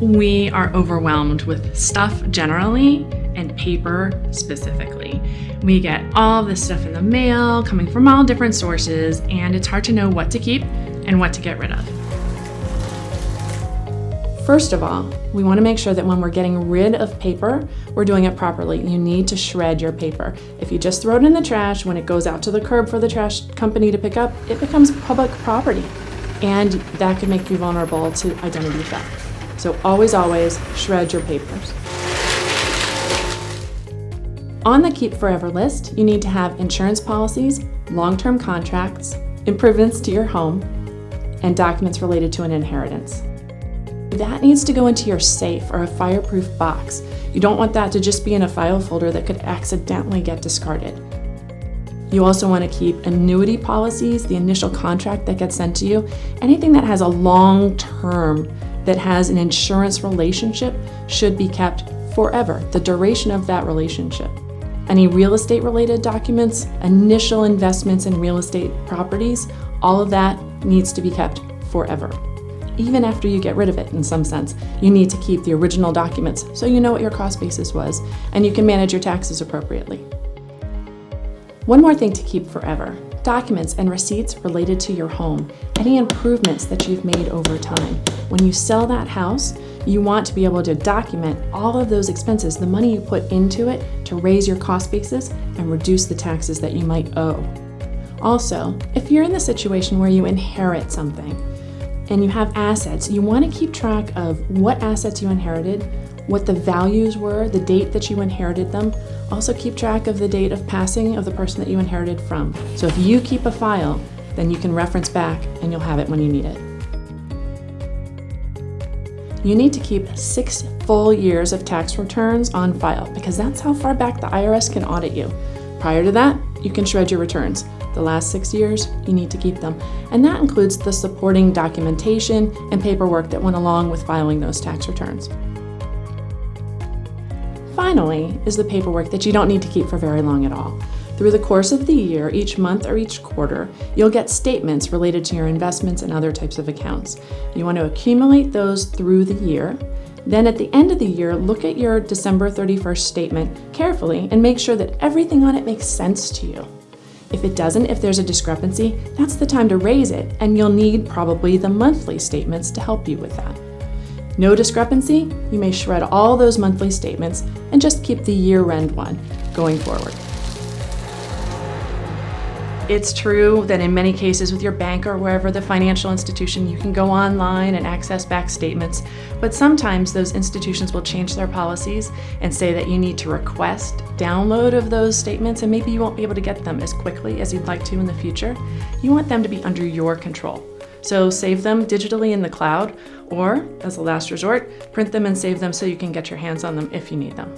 we are overwhelmed with stuff generally and paper specifically. We get all this stuff in the mail coming from all different sources, and it's hard to know what to keep and what to get rid of. First of all, we want to make sure that when we're getting rid of paper, we're doing it properly. You need to shred your paper. If you just throw it in the trash, when it goes out to the curb for the trash company to pick up, it becomes public property. And that could make you vulnerable to identity theft. So always shred your papers. On the Keep Forever list, you need to have insurance policies, long-term contracts, improvements to your home, and documents related to an inheritance. That needs to go into your safe or a fireproof box. You don't want that to just be in a file folder that could accidentally get discarded. You also want to keep annuity policies, the initial contract that gets sent to you. Anything that has a long term, that has an insurance relationship, should be kept forever, the duration of that relationship. Any real estate related documents, initial investments in real estate properties, all of that needs to be kept forever. Even after you get rid of it, in some sense, you need to keep the original documents so you know what your cost basis was and you can manage your taxes appropriately. One more thing to keep forever: documents and receipts related to your home, any improvements that you've made over time. When you sell that house, you want to be able to document all of those expenses, the money you put into it to raise your cost basis and reduce the taxes that you might owe. Also, if you're in the situation where you inherit something, and you have assets, you want to keep track of what assets you inherited, what the values were, the date that you inherited them. Also keep track of the date of passing of the person that you inherited from. So if you keep a file, then you can reference back and you'll have it when you need it. You need to keep 6 full years of tax returns on file because that's how far back the IRS can audit you. Prior to that, you can shred your returns. The last 6 years, you need to keep them. And that includes the supporting documentation and paperwork that went along with filing those tax returns. Finally is the paperwork that you don't need to keep for very long at all. Through the course of the year, each month or each quarter, you'll get statements related to your investments and other types of accounts. You want to accumulate those through the year. Then at the end of the year, look at your December 31st statement carefully and make sure that everything on it makes sense to you. If it doesn't, if there's a discrepancy, that's the time to raise it, and you'll need probably the monthly statements to help you with that. No discrepancy, you may shred all those monthly statements and just keep the year-end one going forward. It's true that in many cases with your bank or wherever the financial institution, you can go online and access back statements, but sometimes those institutions will change their policies and say that you need to request download of those statements, and maybe you won't be able to get them as quickly as you'd like to in the future. You want them to be under your control. So save them digitally in the cloud, or as a last resort, print them and save them so you can get your hands on them if you need them.